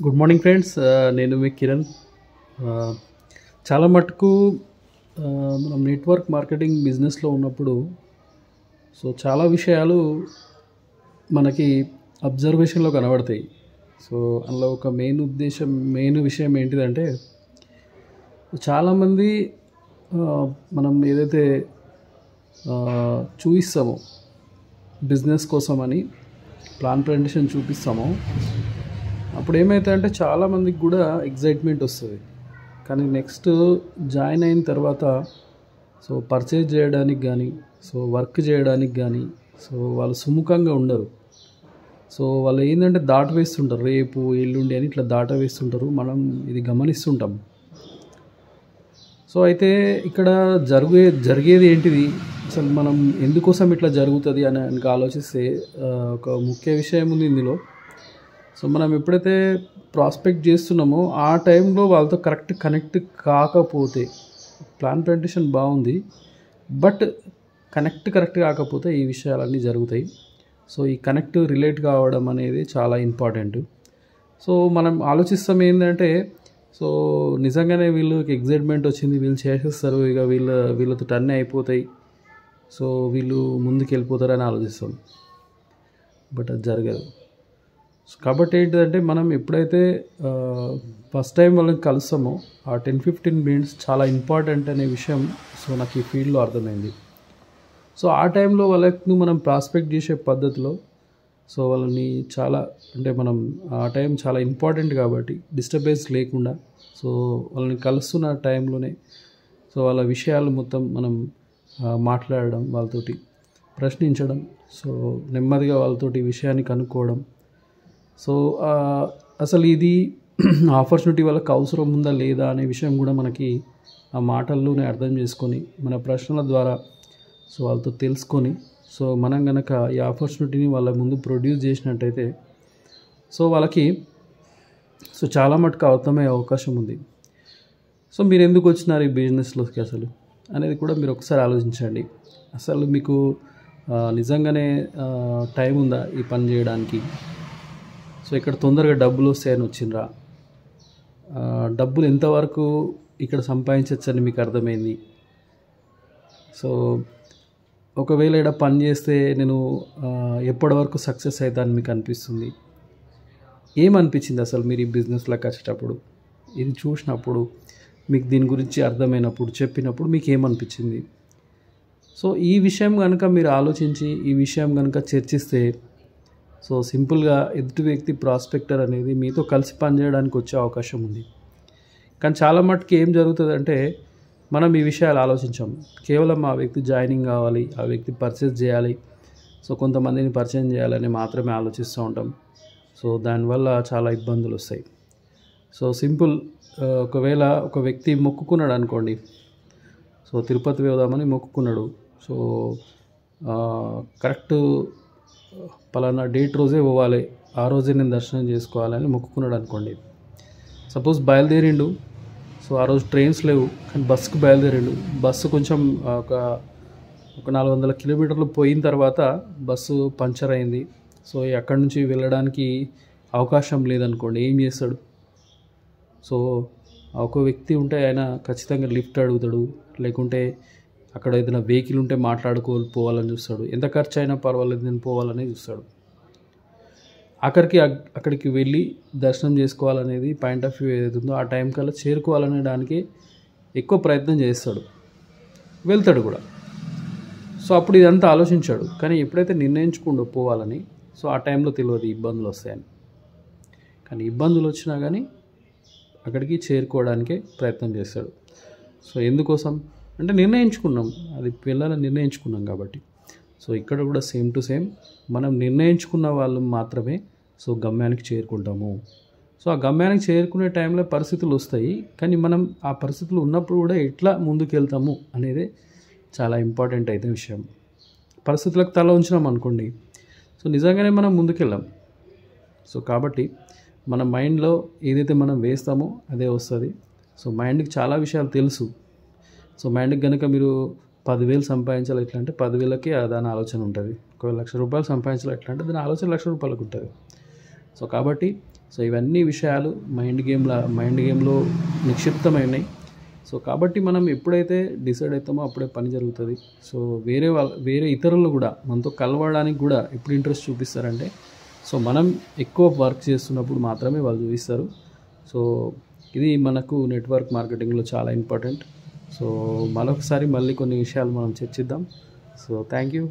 Good morning friends. నేను మీ Kiran. Uh, చాలా మటుకు మనం నెట్వర్క్ మార్కెటింగ్ బిజినెస్లో ఉన్నప్పుడు చాలా విషయాలు మనకి అబ్జర్వేషన్లో కనబడతాయి. అందులో ఒక మెయిన్ విషయం ఏంటిదంటే, చాలామంది మనం ఏదైతే చూపిస్తామో బిజినెస్ కోసమని ప్లాన్ ప్రజెంటేషన్ చూపిస్తామో అప్పుడు ఏమవుతుందంటే చాలామందికి కూడా ఎగ్జైట్మెంట్ వస్తుంది. కానీ నెక్స్ట్ జాయిన్ అయిన తర్వాత పర్చేజ్ చేయడానికి కానీ వర్క్ చేయడానికి కానీ వాళ్ళు సుముఖంగా ఉండరు. వాళ్ళు ఏంటంటే దాట వేస్తుంటారు, రేపు ఎల్లుండి అని ఇట్లా దాట వేస్తుంటారు. మనం ఇది గమనిస్తుంటాం. అయితే ఇక్కడ జరిగేది ఏంటిది, అసలు మనం ఎందుకోసం ఇట్లా జరుగుతుంది అని ఆలోచిస్తే ఒక ముఖ్య విషయం ఉంది ఇందులో. మనం ఎప్పుడైతే ప్రాస్పెక్ట్ చేస్తున్నామో ఆ టైంలో వాళ్ళతో కనెక్ట్ కాకపోతే, ప్లాన్ ప్రజెంటేషన్ బాగుంది బట్ కరెక్ట్ కాకపోతే ఈ విషయాలన్నీ జరుగుతాయి. ఈ రిలేట్ కావడం అనేది చాలా ఇంపార్టెంట్. మనం ఆలోచిస్తాం ఏంటంటే, నిజంగానే వీళ్ళకి ఎగ్జైట్మెంట్ వచ్చింది, వీళ్ళు చేసేస్తారు, ఇక వీళ్ళతో అన్నీ అయిపోతాయి, వీళ్ళు ముందుకు వెళ్ళిపోతారని ఆలోచిస్తాం. బట్ అది జరగదు. కాబట్టి ఏంటిదంటే, మనం ఎప్పుడైతే ఫస్ట్ టైం వాళ్ళని కలుస్తామో ఆ 10-15 మినిట్స్ చాలా ఇంపార్టెంట్ అనే విషయం నాకు ఈ ఫీల్డ్లో అర్థమైంది. ఆ టైంలో వాళ్ళని మనం ప్రాస్పెక్ట్ చేసే పద్ధతిలో వాళ్ళని మనం ఆ టైం చాలా ఇంపార్టెంట్ కాబట్టి డిస్టర్బెన్స్ లేకుండా వాళ్ళని కలుస్తున్న టైంలోనే వాళ్ళ విషయాలు మొత్తం మనం మాట్లాడడం, వాళ్ళతోటి ప్రశ్నించడం, నెమ్మదిగా వాళ్ళతోటి విషయాన్ని కనుక్కోవడం. అసలు ఇది ఆపర్చునిటీ వాళ్ళకి అవసరం ఉందా లేదా అనే విషయం కూడా మనకి ఆ మాటల్లోనే అర్థం చేసుకొని, మన ప్రశ్నల ద్వారా వాళ్ళతో తెలుసుకొని మనం కనుక ఈ ఆపర్చునిటీని వాళ్ళ ముందు ప్రొడ్యూస్ చేసినట్టయితే వాళ్ళకి చాలా మటుకు అర్థమయ్యే అవకాశం ఉంది. మీరు ఎందుకు వచ్చినారు ఈ బిజినెస్లోకి అసలు అనేది కూడా మీరు ఒకసారి ఆలోచించండి. అసలు మీకు నిజంగానే టైం ఉందా ఈ పని చేయడానికి? ఇక్కడ తొందరగా డబ్బులు వస్తాయని వచ్చిండ్రా? డబ్బులు ఎంతవరకు ఇక్కడ సంపాదించవచ్చని మీకు అర్థమైంది? ఒకవేళ ఇక్కడ పని చేస్తే నేను ఎప్పటి వరకు సక్సెస్ అవుతాను మీకు అనిపిస్తుంది? ఏమనిపించింది అసలు మీరు ఈ బిజినెస్లోకి వచ్చేటప్పుడు, ఇది చూసినప్పుడు, మీకు దీని గురించి అర్థమైనప్పుడు, చెప్పినప్పుడు మీకు ఏమనిపించింది? ఈ విషయం కనుక మీరు ఆలోచించి ఈ విషయం కనుక చర్చిస్తే సింపుల్గా ఎదుటి వ్యక్తి ప్రాస్పెక్టర్ అనేది మీతో కలిసి పనిచేయడానికి వచ్చే అవకాశం ఉంది. కానీ చాలా మటుకు ఏం జరుగుతుందంటే, మనం ఈ విషయాలు ఆలోచించాం. కేవలం ఆ వ్యక్తి జాయినింగ్ కావాలి, ఆ వ్యక్తి పర్చేస్ చేయాలి, కొంతమందిని పరిచయం చేయాలని మాత్రమే ఆలోచిస్తూ ఉంటాం. దానివల్ల చాలా ఇబ్బందులు వస్తాయి. సింపుల్, ఒకవేళ ఒక వ్యక్తి మొక్కుకున్నాడు అనుకోండి, తిరుపతి వెళ్దామని మొక్కుకున్నాడు, కరెక్ట్ పలానా డేట్ రోజే పోవాలి, ఆ రోజే నేను దర్శనం చేసుకోవాలని మొక్కుకున్నాడు అనుకోండి. సపోజ్ బయలుదేరిండు, ఆ రోజు ట్రైన్స్ లేవు కానీ బస్సుకు బయలుదేరిండు. బస్సు కొంచెం ఒక 400 కిలోమీటర్లు పోయిన తర్వాత బస్సు పంచర్ అయింది. అక్కడి నుంచి వెళ్ళడానికి అవకాశం లేదనుకోండి, ఏం చేస్తాడు? ఒక వ్యక్తి ఉంటే ఆయన ఖచ్చితంగా లిఫ్ట్ అడుగుతాడు, లేకుంటే అక్కడ ఏదైనా వెహికల్ ఉంటే పోవాలని చూస్తాడు. ఎంత ఖర్చు అయినా పర్వాలేదు, నేను పోవాలని చూస్తాడు. అక్కడికి వెళ్ళి దర్శనం చేసుకోవాలనేది పాయింట్ ఆఫ్ వ్యూ ఏదైతే ఉందో ఆ టైం కల్లా చేరుకోవాలనే దానికి ఎక్కువ ప్రయత్నం చేస్తాడు, వెళ్తాడు కూడా. అప్పుడు ఇదంతా ఆలోచించాడు. కానీ ఎప్పుడైతే నిర్ణయించుకుంటూ పోవాలని ఆ టైంలో తెలియదు ఇబ్బందులు వస్తాయని. కానీ ఇబ్బందులు వచ్చినా కానీ అక్కడికి చేరుకోవడానికే ప్రయత్నం చేస్తాడు. ఎందుకోసం అంటే నిర్ణయించుకున్నాం, అది వెళ్ళాలని నిర్ణయించుకున్నాం కాబట్టి. ఇక్కడ కూడా సేమ్ టు సేమ్ మనం నిర్ణయించుకున్న వాళ్ళు మాత్రమే గమ్యానికి చేరుకుంటాము. ఆ గమ్యానికి చేరుకునే టైంలో పరిస్థితులు వస్తాయి, కానీ మనం ఆ పరిస్థితులు ఉన్నప్పుడు కూడా ఎట్లా ముందుకు వెళ్తాము అనేది చాలా ఇంపార్టెంట్ అయితే విషయం. పరిస్థితులకు తల ఉంచినాం అనుకోండి, నిజంగానే మనం ముందుకెళ్ళాం. కాబట్టి మన మైండ్లో ఏదైతే మనం వేస్తామో అదే వస్తుంది. మైండ్కి చాలా విషయాలు తెలుసు. మైండ్కి కనుక మీరు 10,000 సంపాదించాలి ఎట్లా అంటే 10,000కి దాని ఆలోచన ఉంటుంది. ఒక 1,00,000 రూపాయలు సంపాదించాలి ఎట్లా అంటే దాని ఆలోచన 1,00,000 రూపాయలకు ఉంటుంది. కాబట్టి సో ఇవన్నీ విషయాలు మైండ్ గేమ్లో నిక్షిప్తమైనాయి. సో కాబట్టి మనం ఎప్పుడైతే డిసైడ్ అవుతామో అప్పుడే పని జరుగుతుంది. సో వేరే ఇతరులు కూడా మనతో కలవడానికి కూడా ఎప్పుడు ఇంట్రెస్ట్ చూపిస్తారంటే, సో మనం ఎక్కువ వర్క్ చేస్తున్నప్పుడు మాత్రమే వాళ్ళు చూపిస్తారు. సో ఇది మనకు నెట్వర్క్ మార్కెటింగ్లో చాలా ఇంపార్టెంట్. సో మళ్ళీ కొన్ని విషయాలు మనం చర్చిద్దాం. So thank you.